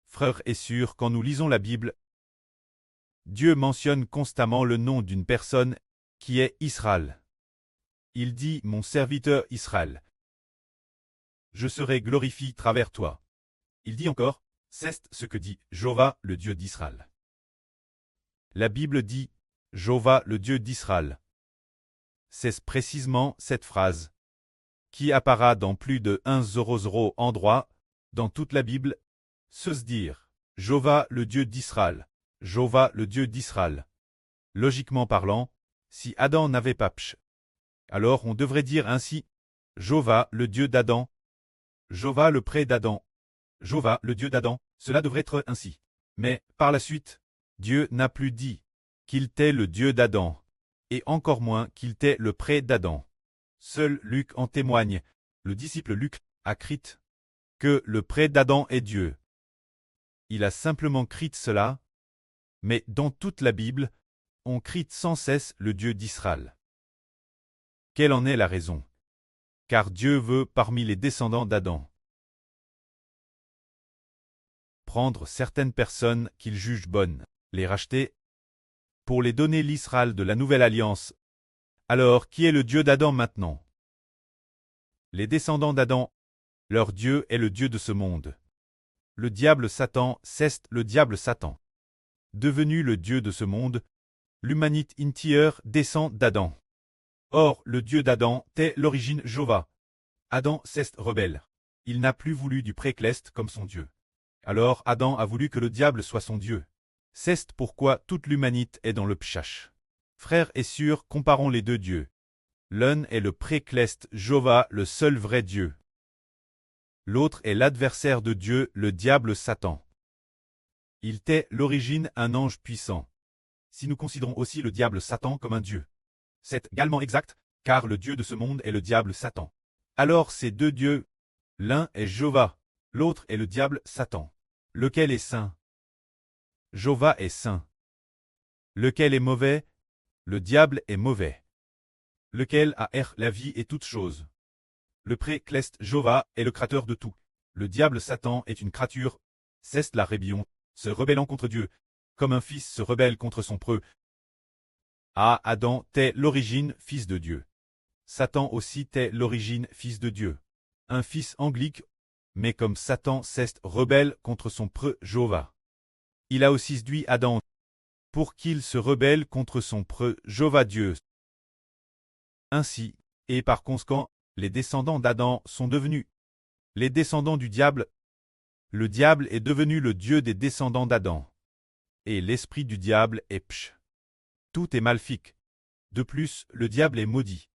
Frères et sœurs, quand nous lisons la Bible, Dieu mentionne constamment le nom d'une personne qui est Israël. Il dit « Mon serviteur Israël. Je serai glorifié travers toi. » Il dit encore « C'est ce que dit Jéhovah, le Dieu d'Israël. » La Bible dit « Jéhovah, le Dieu d'Israël. » C'est précisément cette phrase qui apparaît dans plus de 100 endroits dans toute la Bible, se dire « Jéhovah, le Dieu d'Israël. » Jéhovah, le Dieu d'Israël. Logiquement parlant, si Adam n'avait pas péché, alors on devrait dire ainsi Jéhovah, le Dieu d'Adam. Jéhovah, le près d'Adam. Jéhovah, le Dieu d'Adam. Cela devrait être ainsi. Mais, par la suite, Dieu n'a plus dit qu'il était le Dieu d'Adam, et encore moins qu'il était le près d'Adam. Seul Luc en témoigne. Le disciple Luc a écrit que le près d'Adam est Dieu. Il a simplement écrit cela, mais dans toute la Bible, on crie sans cesse le Dieu d'Israël. Quelle en est la raison? Car Dieu veut, parmi les descendants d'Adam, prendre certaines personnes qu'il juge bonnes, les racheter, pour les donner l'Israël de la nouvelle alliance. Alors, qui est le Dieu d'Adam maintenant? Les descendants d'Adam, leur Dieu est le Dieu de ce monde. Le diable Satan, c'est le diable Satan. Devenu le Dieu de ce monde, l'humanité entière descend d'Adam. Or, le Dieu d'Adam est l'origine Jéhovah. Adam c'est rebelle. Il n'a plus voulu du précleste comme son Dieu. Alors Adam a voulu que le diable soit son Dieu. C'est pourquoi toute l'humanité est dans le pchash. Frères et sœurs, comparons les deux dieux. L'un est le précleste Jéhovah, le seul vrai Dieu. L'autre est l'adversaire de Dieu, le diable Satan. Il était l'origine un ange puissant. Si nous considérons aussi le diable Satan comme un Dieu, c'est également exact, car le Dieu de ce monde est le diable Satan. Alors ces deux dieux, l'un est Jéhovah, l'autre est le diable Satan. Lequel est saint? Jéhovah est saint. Lequel est mauvais? Le diable est mauvais. Lequel a la vie et toutes choses? Le précleste Jéhovah est le créateur de tout. Le diable Satan est une créature, c'est la rébellion, se rebellant contre Dieu, comme un fils se rebelle contre son preux. Adam t'est l'origine fils de Dieu. Satan aussi t'est l'origine fils de Dieu. Un fils anglique, mais comme Satan c'est rebelle contre son preux Jéhovah. Il a aussi séduit Adam pour qu'il se rebelle contre son preux Jéhovah Dieu. Ainsi, et par conséquent, les descendants d'Adam sont devenus les descendants du diable. Le diable est devenu le Dieu des descendants d'Adam. Et l'esprit du diable est pch. Tout est maléfique. De plus, le diable est maudit.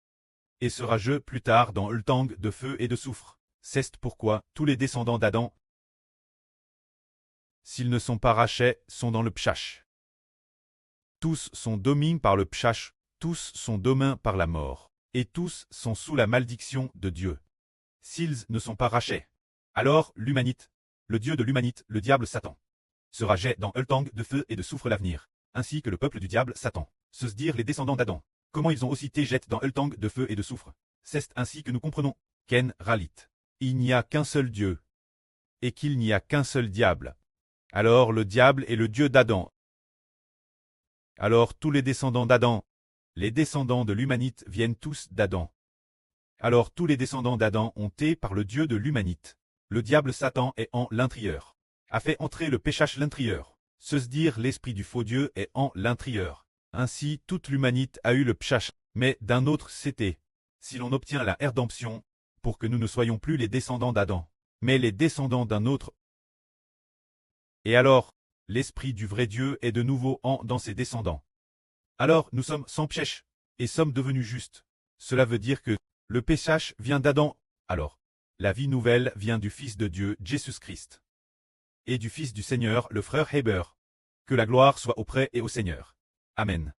Et sera jeté plus tard dans le temps de feu et de soufre. C'est pourquoi tous les descendants d'Adam, s'ils ne sont pas rachetés, sont dans le pchash. Tous sont dominés par le pchash, tous sont dominés par la mort, et tous sont sous la malédiction de Dieu. S'ils ne sont pas rachetés, alors l'humanité, le Dieu de l'humanité, le diable Satan, sera jeté dans le temps de feu et de soufre l'avenir, ainsi que le peuple du diable Satan, se dire les descendants d'Adam. Comment ils ont aussi été jetés dans le temps de feu et de soufre? C'est ainsi que nous comprenons qu'en réalité, il n'y a qu'un seul Dieu, et qu'il n'y a qu'un seul diable. Alors le diable est le Dieu d'Adam. Alors tous les descendants d'Adam, les descendants de l'humanité viennent tous d'Adam. Alors tous les descendants d'Adam ont été par le Dieu de l'humanité. Le diable Satan est en l'intérieur. A fait entrer le péchage l'intérieur. Se dire l'esprit du faux Dieu est en l'intérieur. Ainsi toute l'humanité a eu le pchash, mais d'un autre c'était, si l'on obtient la rédemption, pour que nous ne soyons plus les descendants d'Adam, mais les descendants d'un autre. Et alors, l'esprit du vrai Dieu est de nouveau dans ses descendants. Alors nous sommes sans péché, et sommes devenus justes. Cela veut dire que le péchage vient d'Adam, alors la vie nouvelle vient du Fils de Dieu, Jésus-Christ, et du Fils du Seigneur, le frère Héber. Que la gloire soit auprès et au Seigneur. Amen.